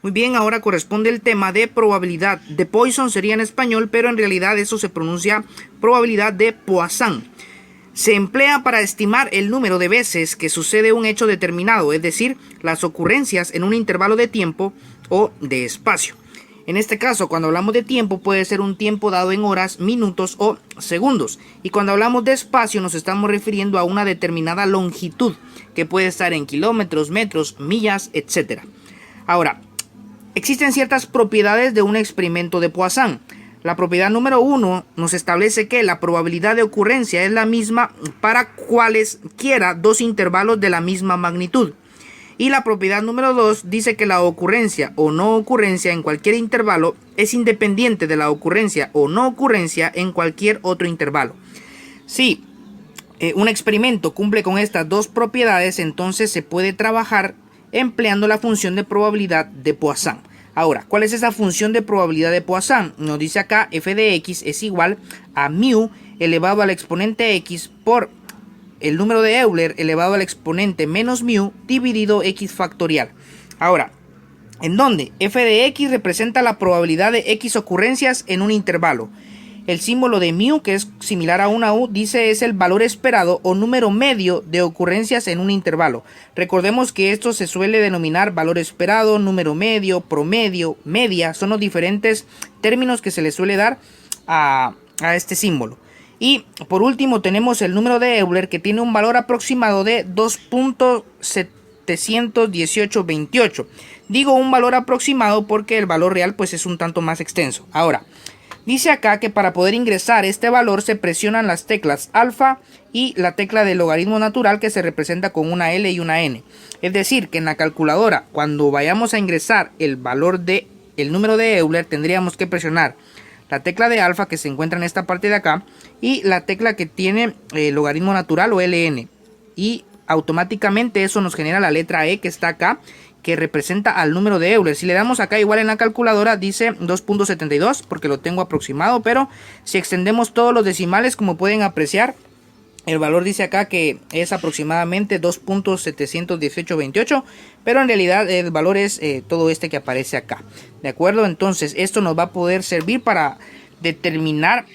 Muy bien, ahora corresponde el tema de probabilidad. De Poisson sería en español, pero en realidad eso se pronuncia probabilidad de Poisson. Se emplea para estimar el número de veces que sucede un hecho determinado, es decir, las ocurrencias en un intervalo de tiempo o de espacio. En este caso, cuando hablamos de tiempo, puede ser un tiempo dado en horas, minutos o segundos. Y cuando hablamos de espacio, nos estamos refiriendo a una determinada longitud, que puede estar en kilómetros, metros, millas, etc. Ahora, existen ciertas propiedades de un experimento de Poisson. La propiedad número 1 nos establece que la probabilidad de ocurrencia es la misma para cualesquiera dos intervalos de la misma magnitud. Y la propiedad número 2 dice que la ocurrencia o no ocurrencia en cualquier intervalo es independiente de la ocurrencia o no ocurrencia en cualquier otro intervalo. Si un experimento cumple con estas dos propiedades, entonces se puede trabajar empleando la función de probabilidad de Poisson. Ahora, ¿cuál es esa función de probabilidad de Poisson? Nos dice acá f de x es igual a mu elevado al exponente x por el número de Euler elevado al exponente menos mu dividido x factorial. Ahora, ¿en dónde? F de x representa la probabilidad de x ocurrencias en un intervalo. El símbolo de mu, que es similar a una U, dice es el valor esperado o número medio de ocurrencias en un intervalo. Recordemos que esto se suele denominar valor esperado, número medio, promedio, media. Son los diferentes términos que se le suele dar a este símbolo. Y por último tenemos el número de Euler, que tiene un valor aproximado de 2.71828. Digo un valor aproximado porque el valor real pues es un tanto más extenso. Ahora, dice acá que para poder ingresar este valor se presionan las teclas alfa y la tecla del logaritmo natural, que se representa con una L y una N. Es decir, que en la calculadora, cuando vayamos a ingresar el valor de el número de Euler, tendríamos que presionar la tecla de alfa, que se encuentra en esta parte de acá, y la tecla que tiene el logaritmo natural o LN, y automáticamente eso nos genera la letra E que está acá, que representa al número de Euler. Si le damos acá igual en la calculadora dice 2.72 porque lo tengo aproximado, pero si extendemos todos los decimales, como pueden apreciar, el valor dice acá que es aproximadamente 2.71828, pero en realidad el valor es todo este que aparece acá. ¿De acuerdo? Entonces esto nos va a poder servir para determinar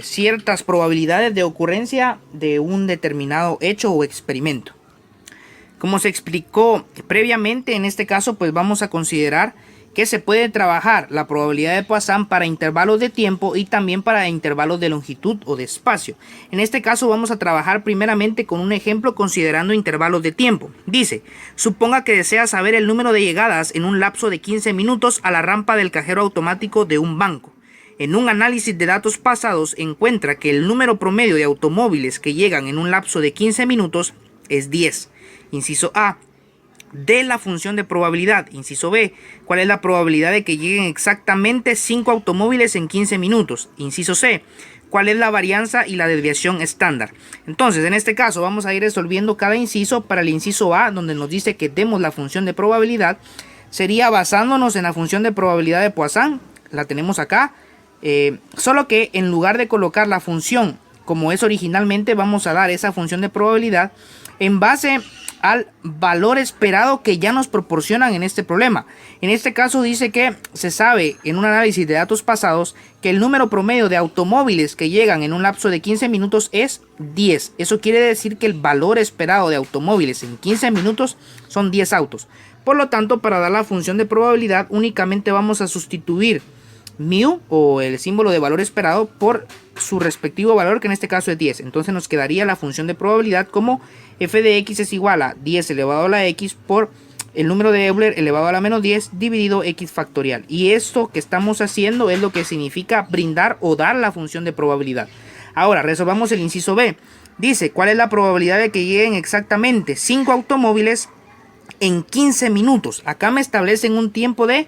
ciertas probabilidades de ocurrencia de un determinado hecho o experimento. Como se explicó previamente, en este caso pues vamos a considerar que se puede trabajar la probabilidad de Poisson para intervalos de tiempo y también para intervalos de longitud o de espacio. En este caso vamos a trabajar primeramente con un ejemplo considerando intervalos de tiempo. Dice, suponga que desea saber el número de llegadas en un lapso de 15 minutos a la rampa del cajero automático de un banco. En un análisis de datos pasados encuentra que el número promedio de automóviles que llegan en un lapso de 15 minutos es 10. Inciso A. De la función de probabilidad. Inciso B. ¿Cuál es la probabilidad de que lleguen exactamente 5 automóviles en 15 minutos? Inciso C. ¿Cuál es la varianza y la desviación estándar? Entonces, en este caso vamos a ir resolviendo cada inciso. Para el inciso A, donde nos dice que demos la función de probabilidad, sería basándonos en la función de probabilidad de Poisson. La tenemos acá. Solo que en lugar de colocar la función como es originalmente, vamos a dar esa función de probabilidad en base al valor esperado que ya nos proporcionan en este problema. En este caso dice que se sabe en un análisis de datos pasados que el número promedio de automóviles que llegan en un lapso de 15 minutos es 10. Eso quiere decir que el valor esperado de automóviles en 15 minutos son 10 autos. Por lo tanto, para dar la función de probabilidad únicamente vamos a sustituir mu o el símbolo de valor esperado por su respectivo valor, que en este caso es 10. Entonces nos quedaría la función de probabilidad como f de x es igual a 10 elevado a la x por el número de Euler elevado a la menos 10 dividido x factorial. Y esto que estamos haciendo es lo que significa brindar o dar la función de probabilidad. Ahora resolvamos el inciso B. Dice, ¿cuál es la probabilidad de que lleguen exactamente 5 automóviles en 15 minutos? Acá me establecen un tiempo de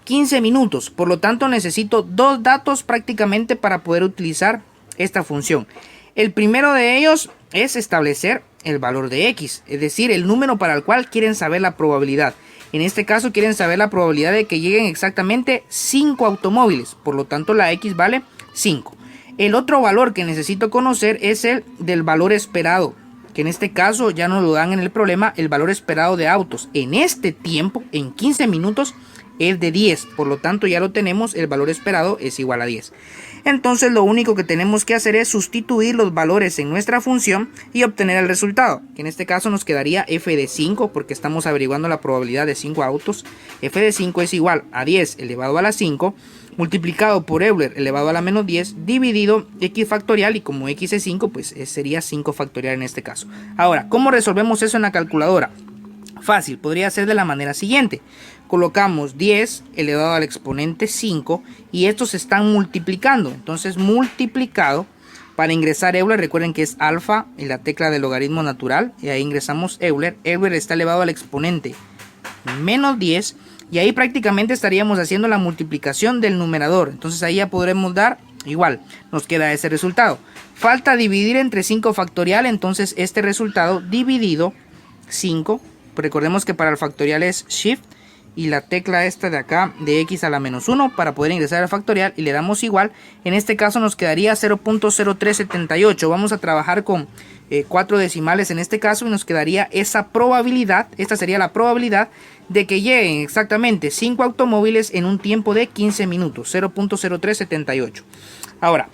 15 minutos, por lo tanto necesito dos datos prácticamente para poder utilizar esta función. El primero de ellos es establecer el valor de x, es decir, el número para el cual quieren saber la probabilidad. En este caso quieren saber la probabilidad de que lleguen exactamente 5 automóviles, por lo tanto la x vale 5. El otro valor que necesito conocer es el del valor esperado, que en este caso ya nos lo dan en el problema, el valor esperado de autos en este tiempo, en 15 minutos, es de 10, por lo tanto ya lo tenemos, el valor esperado es igual a 10. Entonces lo único que tenemos que hacer es sustituir los valores en nuestra función y obtener el resultado, que en este caso nos quedaría f de 5, porque estamos averiguando la probabilidad de 5 autos. F de 5 es igual a 10 elevado a la 5 multiplicado por Euler elevado a la menos 10 dividido x factorial, y como x es 5, pues sería 5 factorial en este caso. Ahora, ¿cómo resolvemos eso en la calculadora? Fácil, podría ser de la manera siguiente. Colocamos 10 elevado al exponente 5 y estos se están multiplicando. Entonces multiplicado, para ingresar Euler, recuerden que es alfa y la tecla del logaritmo natural, y ahí ingresamos Euler. Euler está elevado al exponente menos 10 y ahí prácticamente estaríamos haciendo la multiplicación del numerador. Entonces ahí ya podremos dar igual, nos queda ese resultado. Falta dividir entre 5 factorial, entonces este resultado dividido 5, recordemos que para el factorial es Shift y la tecla esta de acá de x a la menos 1 para poder ingresar al factorial, y le damos igual. En este caso nos quedaría 0.0378. Vamos a trabajar con 4 decimales en este caso y nos quedaría esa probabilidad. Esta sería la probabilidad de que lleguen exactamente 5 automóviles en un tiempo de 15 minutos, 0.0378. Ahora,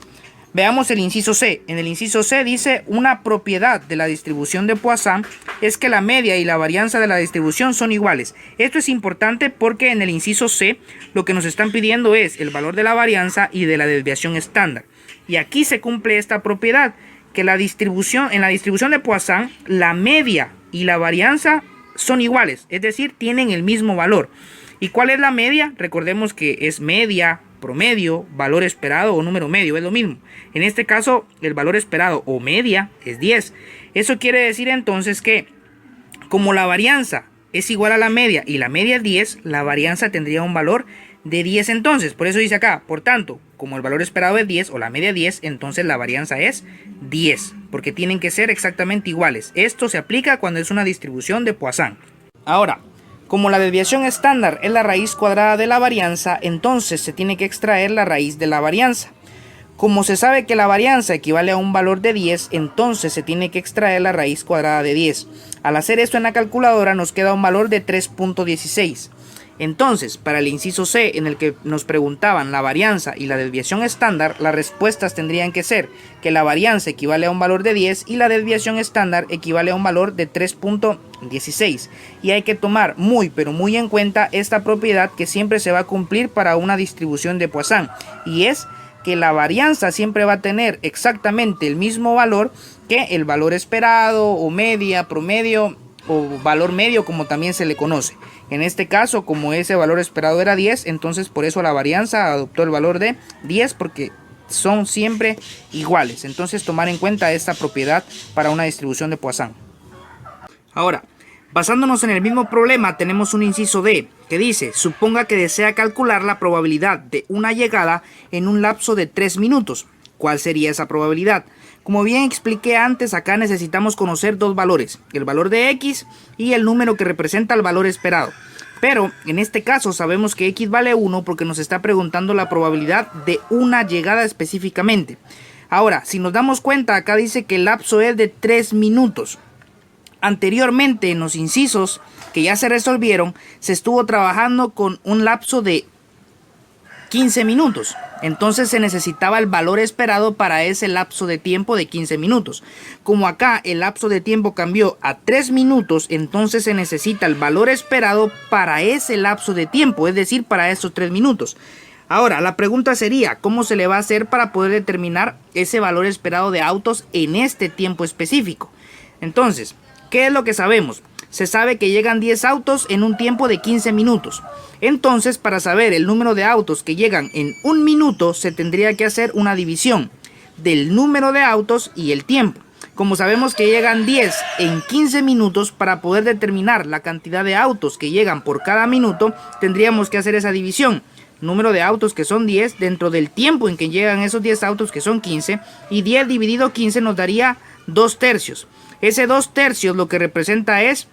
veamos el inciso C. En el inciso C dice: una propiedad de la distribución de Poisson es que la media y la varianza de la distribución son iguales. Esto es importante porque en el inciso C lo que nos están pidiendo es el valor de la varianza y de la desviación estándar. Y aquí se cumple esta propiedad, que en la distribución de Poisson la media y la varianza son iguales, es decir, tienen el mismo valor. ¿Y cuál es la media? Recordemos que es media, promedio, valor esperado o número medio, es lo mismo. En este caso el valor esperado o media es 10. Eso quiere decir entonces que como la varianza es igual a la media y la media es 10, la varianza tendría un valor de 10 entonces. Por eso dice acá, por tanto, como el valor esperado es 10 o la media 10, entonces la varianza es 10, porque tienen que ser exactamente iguales. Esto se aplica cuando es una distribución de Poisson. Ahora, como la desviación estándar es la raíz cuadrada de la varianza, entonces se tiene que extraer la raíz de la varianza. Como se sabe que la varianza equivale a un valor de 10, entonces se tiene que extraer la raíz cuadrada de 10. Al hacer esto en la calculadora nos queda un valor de 3.16. Entonces, para el inciso C, en el que nos preguntaban la varianza y la desviación estándar, las respuestas tendrían que ser que la varianza equivale a un valor de 10 y la desviación estándar equivale a un valor de 3.16. Y hay que tomar muy pero muy en cuenta esta propiedad que siempre se va a cumplir para una distribución de Poisson, y es que la varianza siempre va a tener exactamente el mismo valor que el valor esperado o media, promedio o valor medio, como también se le conoce. En este caso, como ese valor esperado era 10, entonces por eso la varianza adoptó el valor de 10, porque son siempre iguales. Entonces tomar en cuenta esta propiedad para una distribución de Poisson. Ahora, basándonos en el mismo problema, tenemos un inciso D que dice: suponga que desea calcular la probabilidad de una llegada en un lapso de 3 minutos. ¿Cuál sería esa probabilidad? Como bien expliqué antes, acá necesitamos conocer dos valores, el valor de x y el número que representa el valor esperado. Pero en este caso sabemos que x vale 1 porque nos está preguntando la probabilidad de una llegada específicamente. Ahora, si nos damos cuenta, acá dice que el lapso es de 3 minutos. Anteriormente, en los incisos que ya se resolvieron, se estuvo trabajando con un lapso de 15 minutos. Entonces se necesitaba el valor esperado para ese lapso de tiempo de 15 minutos. Como acá el lapso de tiempo cambió a 3 minutos, entonces se necesita el valor esperado para ese lapso de tiempo, es decir, para esos 3 minutos. Ahora, la pregunta sería, ¿cómo se le va a hacer para poder determinar ese valor esperado de autos en este tiempo específico? Entonces, ¿qué es lo que sabemos? Se sabe que llegan 10 autos en un tiempo de 15 minutos. Entonces, para saber el número de autos que llegan en un minuto, se tendría que hacer una división del número de autos y el tiempo. Como sabemos que llegan 10 en 15 minutos, para poder determinar la cantidad de autos que llegan por cada minuto, tendríamos que hacer esa división. Número de autos, que son 10, dentro del tiempo en que llegan esos 10 autos, que son 15, y 10 dividido 15 nos daría 2 tercios. Ese 2 tercios lo que representa es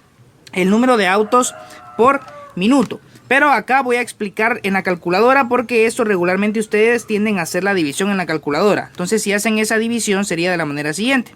el número de autos por minuto. Pero acá voy a explicar en la calculadora, porque esto regularmente ustedes tienden a hacer la división en la calculadora. Entonces, si hacen esa división, sería de la manera siguiente: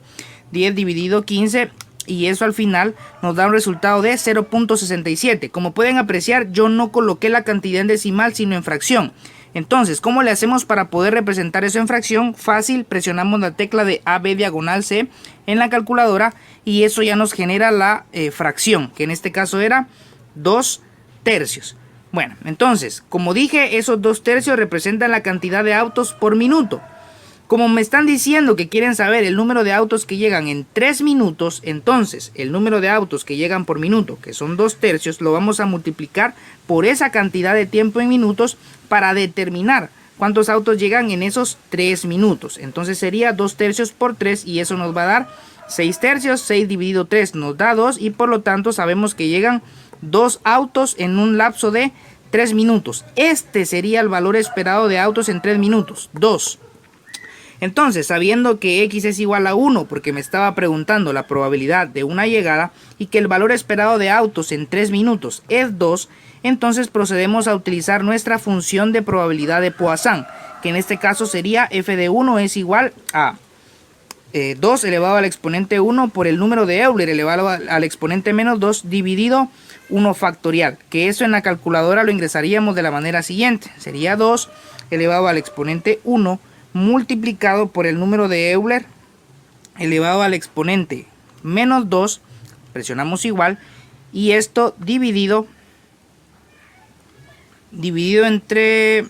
10 dividido 15 y eso al final nos da un resultado de 0.67. Como pueden apreciar, yo no coloqué la cantidad en decimal sino en fracción. Entonces, ¿cómo le hacemos para poder representar eso en fracción? Fácil, presionamos la tecla de AB diagonal C en la calculadora y eso ya nos genera la fracción, que en este caso era 2 tercios. Bueno, entonces, como dije, esos 2 tercios representan la cantidad de autos por minuto. Como me están diciendo que quieren saber el número de autos que llegan en 3 minutos, entonces el número de autos que llegan por minuto, que son 2 tercios, lo vamos a multiplicar por esa cantidad de tiempo en minutos para determinar cuántos autos llegan en esos 3 minutos. Entonces sería 2 tercios por 3 y eso nos va a dar 6 tercios. 6 dividido 3 nos da 2 y por lo tanto sabemos que llegan 2 autos en un lapso de 3 minutos. Este sería el valor esperado de autos en 3 minutos, 2. Entonces, sabiendo que x es igual a 1 porque me estaba preguntando la probabilidad de una llegada y que el valor esperado de autos en 3 minutos es 2, entonces procedemos a utilizar nuestra función de probabilidad de Poisson, que en este caso sería f de 1 es igual a 2 elevado al exponente 1 por el número de Euler elevado al exponente menos 2 dividido 1 factorial, que eso en la calculadora lo ingresaríamos de la manera siguiente, sería 2 elevado al exponente 1 multiplicado por el número de Euler elevado al exponente menos 2, presionamos igual, y esto dividido entre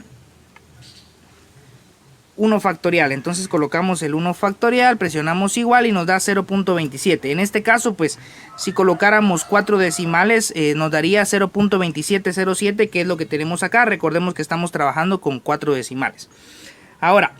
1 factorial. Entonces colocamos el 1 factorial, presionamos igual y nos da 0.27. En este caso, pues si colocáramos 4 decimales nos daría 0.2707, que es lo que tenemos acá. Recordemos que estamos trabajando con 4 decimales. Ahora,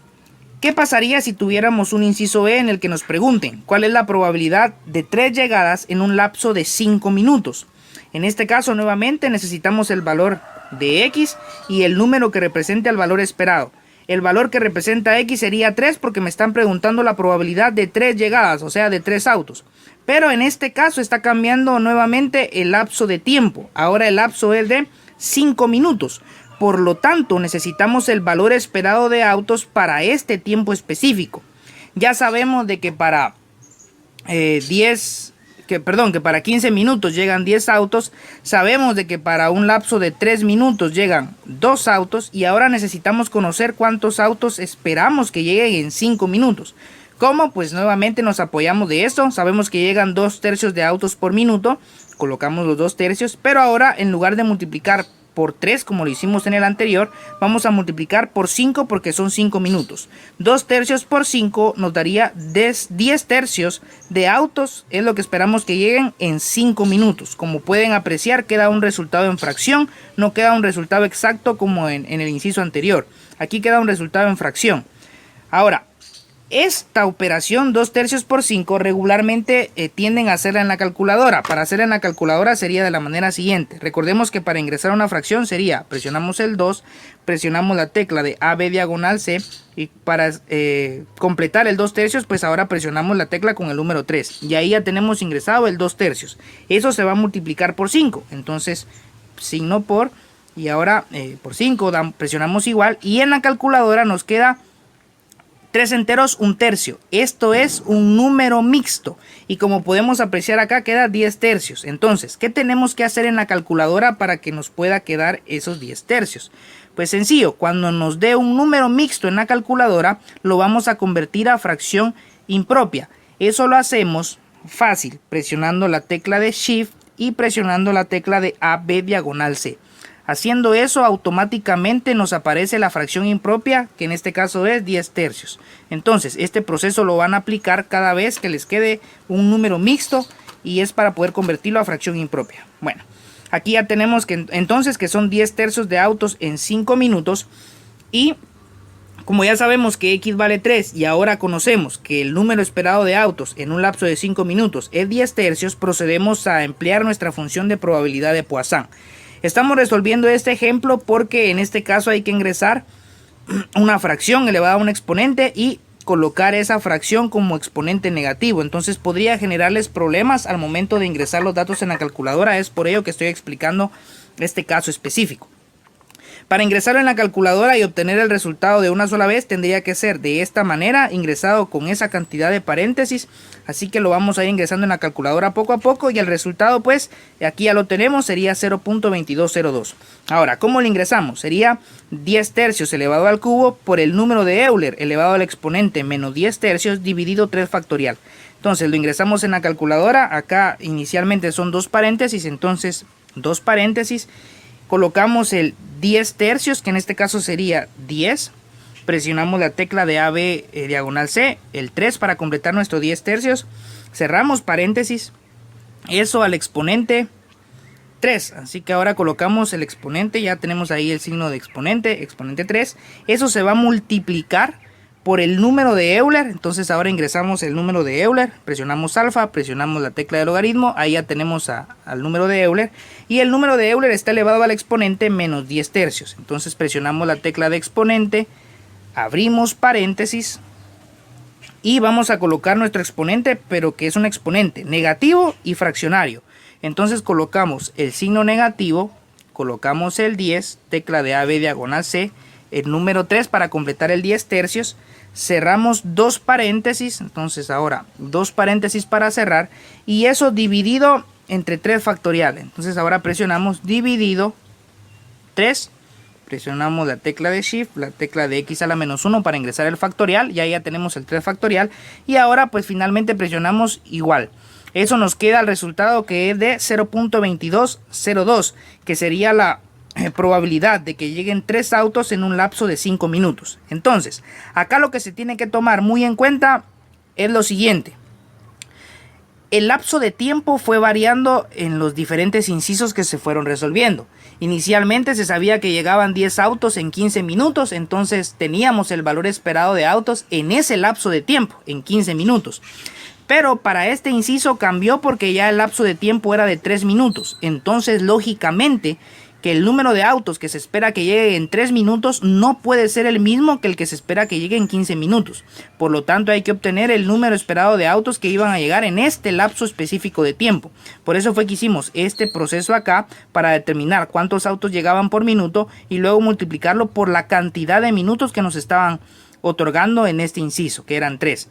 ¿qué pasaría si tuviéramos un inciso E en el que nos pregunten cuál es la probabilidad de 3 llegadas en un lapso de 5 minutos? En este caso, nuevamente necesitamos el valor de X y el número que represente al valor esperado. El valor que representa X sería 3 porque me están preguntando la probabilidad de 3 llegadas, o sea, de 3 autos. Pero en este caso está cambiando nuevamente el lapso de tiempo. Ahora el lapso es de 5 minutos. Por lo tanto, necesitamos el valor esperado de autos para este tiempo específico. Ya sabemos de que para para 15 minutos llegan 10 autos. Sabemos de que para un lapso de 3 minutos llegan 2 autos. Y ahora necesitamos conocer cuántos autos esperamos que lleguen en 5 minutos. ¿Cómo? Pues nuevamente nos apoyamos de esto. Sabemos que llegan 2 tercios de autos por minuto. Colocamos los 2 tercios. Pero ahora en lugar de multiplicar por 3 como lo hicimos en el anterior, vamos a multiplicar por 5 porque son 5 minutos. 2 tercios por 5 nos daría 10 tercios de autos, es lo que esperamos que lleguen en 5 minutos. Como pueden apreciar, queda un resultado en fracción, no queda un resultado exacto como en el inciso anterior. Aquí queda un resultado en fracción. Ahora, esta operación 2 tercios por 5 regularmente tienden a hacerla en la calculadora. Para hacerla en la calculadora sería de la manera siguiente. Recordemos que para ingresar a una fracción sería, presionamos el 2, presionamos la tecla de AB diagonal C y para completar el 2 tercios pues ahora presionamos la tecla con el número 3 y ahí ya tenemos ingresado el 2 tercios. Eso se va a multiplicar por 5, entonces signo por y ahora por 5 presionamos igual y en la calculadora nos queda 3 enteros, 1 tercio. Esto es un número mixto. Y como podemos apreciar acá, queda 10 tercios. Entonces, ¿qué tenemos que hacer en la calculadora para que nos pueda quedar esos 10 tercios? Pues sencillo, cuando nos dé un número mixto en la calculadora, lo vamos a convertir a fracción impropia. Eso lo hacemos fácil, presionando la tecla de Shift y presionando la tecla de AB diagonal C. Haciendo eso automáticamente nos aparece la fracción impropia, que en este caso es 10 tercios. Entonces este proceso lo van a aplicar cada vez que les quede un número mixto y es para poder convertirlo a fracción impropia. Bueno, aquí ya tenemos que entonces que son 10 tercios de autos en 5 minutos y como ya sabemos que X vale 3 y ahora conocemos que el número esperado de autos en un lapso de 5 minutos es 10 tercios, procedemos a emplear nuestra función de probabilidad de Poisson. Estamos resolviendo este ejemplo porque en este caso hay que ingresar una fracción elevada a un exponente y colocar esa fracción como exponente negativo. Entonces podría generarles problemas al momento de ingresar los datos en la calculadora. Es por ello que estoy explicando este caso específico. Para ingresarlo en la calculadora y obtener el resultado de una sola vez tendría que ser de esta manera, ingresado con esa cantidad de paréntesis. Así que lo vamos a ir ingresando en la calculadora poco a poco y el resultado pues aquí ya lo tenemos, sería 0.2202. Ahora, ¿cómo lo ingresamos? Sería 10 tercios elevado al cubo por el número de Euler elevado al exponente menos 10 tercios dividido 3 factorial. Entonces lo ingresamos en la calculadora, acá inicialmente son 2 paréntesis, entonces 2 paréntesis. Colocamos el 10 tercios, que en este caso sería 10. Presionamos la tecla de AB diagonal C, el 3 para completar nuestro 10 tercios. Cerramos paréntesis. Eso al exponente 3. Así que ahora colocamos el exponente, ya tenemos ahí el signo de exponente, exponente 3. Eso se va a multiplicar por el número de Euler. Entonces ahora ingresamos el número de Euler, presionamos alfa, presionamos la tecla de logaritmo, ahí ya tenemos al número de Euler, y el número de Euler está elevado al exponente menos 10 tercios. Entonces presionamos la tecla de exponente, abrimos paréntesis y vamos a colocar nuestro exponente, pero que es un exponente negativo y fraccionario. Entonces colocamos el signo negativo, colocamos el 10, tecla de AB diagonal C, el número 3 para completar el 10 tercios, cerramos 2 paréntesis, entonces ahora 2 paréntesis para cerrar, y eso dividido entre 3 factorial. Entonces ahora presionamos dividido 3, presionamos la tecla de Shift, la tecla de X a la menos 1 para ingresar el factorial, y ahí ya tenemos el 3 factorial, y ahora pues finalmente presionamos igual. Eso nos queda el resultado que es de 0.2202, que sería la probabilidad de que lleguen 3 autos en un lapso de 5 minutos. Entonces, acá lo que se tiene que tomar muy en cuenta es lo siguiente. El lapso de tiempo fue variando en los diferentes incisos que se fueron resolviendo. Inicialmente se sabía que llegaban 10 autos en 15 minutos, entonces teníamos el valor esperado de autos en ese lapso de tiempo, en 15 minutos. Pero para este inciso cambió porque ya el lapso de tiempo era de 3 minutos. Entonces, lógicamente, que el número de autos que se espera que llegue en 3 minutos no puede ser el mismo que el que se espera que llegue en 15 minutos. Por lo tanto, hay que obtener el número esperado de autos que iban a llegar en este lapso específico de tiempo. Por eso fue que hicimos este proceso acá para determinar cuántos autos llegaban por minuto y luego multiplicarlo por la cantidad de minutos que nos estaban otorgando en este inciso, que eran 3.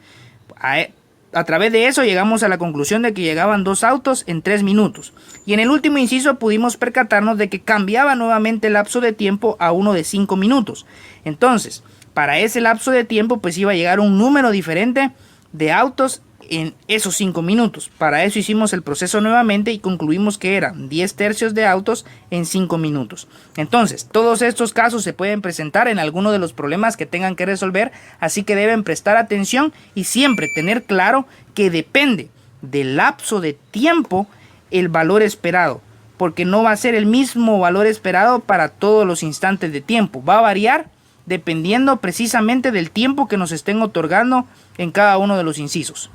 A través de eso llegamos a la conclusión de que llegaban 2 autos en 3 minutos. Y en el último inciso pudimos percatarnos de que cambiaba nuevamente el lapso de tiempo a uno de 5 minutos. Entonces, para ese lapso de tiempo pues iba a llegar un número diferente de autos en esos 5 minutos. Para eso hicimos el proceso nuevamente y concluimos que eran 10 tercios de autos en 5 minutos. Entonces, todos estos casos se pueden presentar en alguno de los problemas que tengan que resolver, así que deben prestar atención y siempre tener claro que depende del lapso de tiempo el valor esperado, porque no va a ser el mismo valor esperado para todos los instantes de tiempo. Va a variar dependiendo precisamente del tiempo que nos estén otorgando en cada uno de los incisos.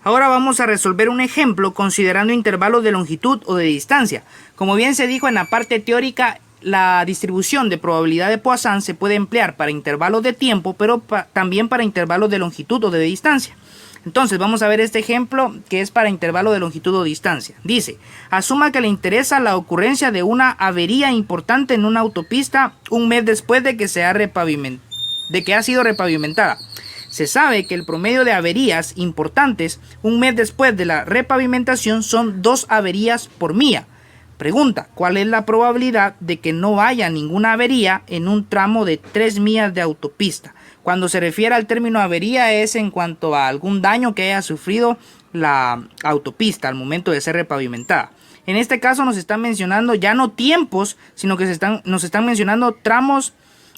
Ahora vamos a resolver un ejemplo considerando intervalos de longitud o de distancia. Como bien se dijo en la parte teórica, la distribución de probabilidad de Poisson se puede emplear para intervalos de tiempo, pero también para intervalos de longitud o de distancia. Entonces vamos a ver este ejemplo que es para intervalo de longitud o distancia. Dice, asuma que le interesa la ocurrencia de una avería importante en una autopista un mes después de que ha sido repavimentada. Se sabe que el promedio de averías importantes un mes después de la repavimentación son 2 averías por milla. Pregunta, ¿cuál es la probabilidad de que no haya ninguna avería en un tramo de 3 millas de autopista? Cuando se refiere al término avería es en cuanto a algún daño que haya sufrido la autopista al momento de ser repavimentada. En este caso nos están mencionando ya no tiempos, sino que nos están mencionando tramos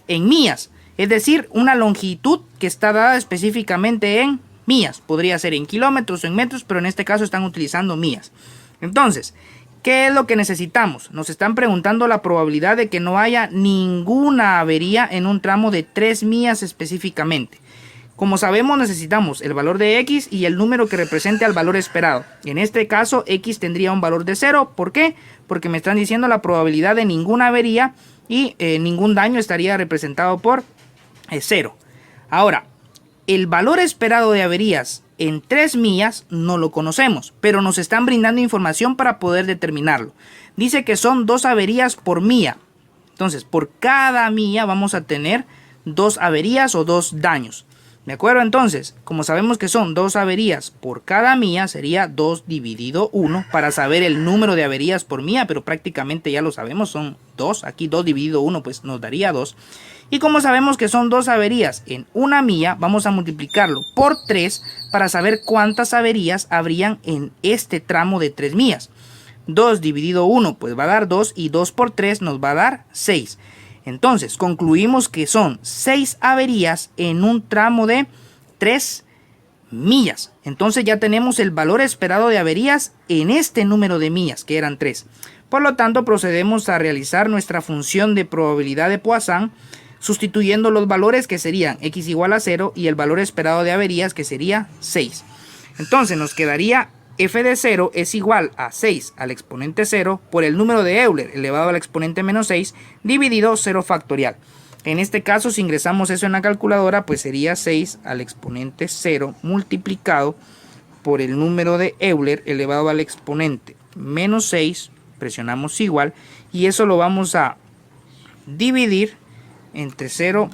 en millas. Es decir, una longitud que está dada específicamente en millas. Podría ser en kilómetros o en metros, pero en este caso están utilizando millas. Entonces, ¿qué es lo que necesitamos? Nos están preguntando la probabilidad de que no haya ninguna avería en un tramo de 3 millas específicamente. Como sabemos, necesitamos el valor de X y el número que represente al valor esperado. En este caso, X tendría un valor de 0. ¿Por qué? Porque me están diciendo la probabilidad de ninguna avería y ningún daño estaría representado por 0. Ahora, el valor esperado de averías en 3 millas no lo conocemos, pero nos están brindando información para poder determinarlo. Dice que son 2 averías por milla. Entonces, por cada milla vamos a tener 2 averías o 2 daños. ¿De acuerdo? Entonces, como sabemos que son 2 averías por cada milla, sería 2 dividido 1 para saber el número de averías por milla, pero prácticamente ya lo sabemos, son 2. Aquí 2 dividido 1 pues nos daría 2. Y como sabemos que son 2 averías en una milla, vamos a multiplicarlo por 3 para saber cuántas averías habrían en este tramo de 3 millas. 2 dividido 1 pues va a dar 2 y 2 por 3 nos va a dar 6. Entonces concluimos que son 6 averías en un tramo de 3 millas. Entonces ya tenemos el valor esperado de averías en este número de millas, que eran 3. Por lo tanto, procedemos a realizar nuestra función de probabilidad de Poisson, sustituyendo los valores que serían x igual a 0 y el valor esperado de averías, que sería 6. Entonces nos quedaría f de 0 es igual a 6 al exponente 0 por el número de Euler elevado al exponente menos 6 dividido 0 factorial. En este caso, si ingresamos eso en la calculadora, pues sería 6 al exponente 0 multiplicado por el número de Euler elevado al exponente menos 6, presionamos igual, y eso lo vamos a dividir entre 0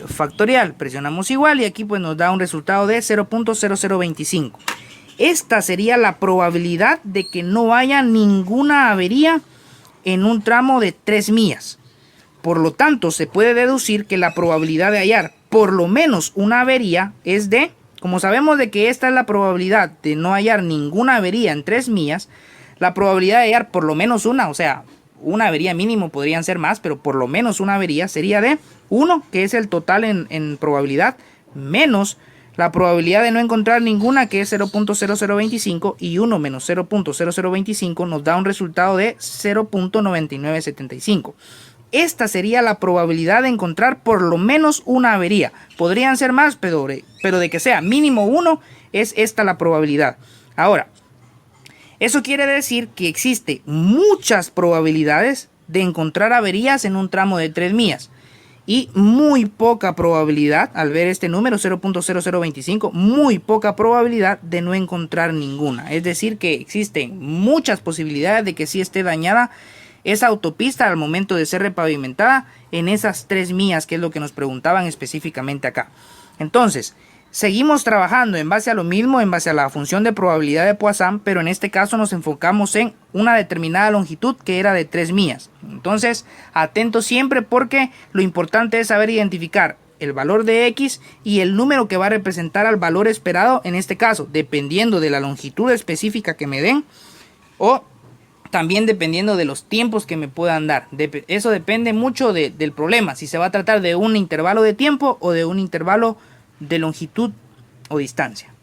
factorial, presionamos igual, y aquí pues nos da un resultado de 0.0025. Esta sería la probabilidad de que no haya ninguna avería en un tramo de 3 millas. Por lo tanto, se puede deducir que la probabilidad de hallar por lo menos una avería es de, como sabemos de que esta es la probabilidad de no hallar ninguna avería en 3 millas, la probabilidad de hallar por lo menos una, o sea, una avería mínimo, podrían ser más, pero por lo menos una avería sería de 1, que es el total en probabilidad, menos la probabilidad de no encontrar ninguna, que es 0.0025, y 1 menos 0.0025 nos da un resultado de 0.9975. Esta sería la probabilidad de encontrar por lo menos una avería. Podrían ser más, pero de que sea mínimo 1 es esta la probabilidad. Ahora, eso quiere decir que existe muchas probabilidades de encontrar averías en un tramo de 3 millas. Y muy poca probabilidad, al ver este número 0.0025, muy poca probabilidad de no encontrar ninguna. Es decir, que existen muchas posibilidades de que sí esté dañada esa autopista al momento de ser repavimentada en esas 3 millas, que es lo que nos preguntaban específicamente acá. Entonces, seguimos trabajando en base a lo mismo, en base a la función de probabilidad de Poisson, pero en este caso nos enfocamos en una determinada longitud que era de 3 millas. Entonces, atentos siempre, porque lo importante es saber identificar el valor de x y el número que va a representar al valor esperado, en este caso, dependiendo de la longitud específica que me den, o también dependiendo de los tiempos que me puedan dar. Eso depende mucho del problema, si se va a tratar de un intervalo de tiempo o de un intervalo de longitud o distancia.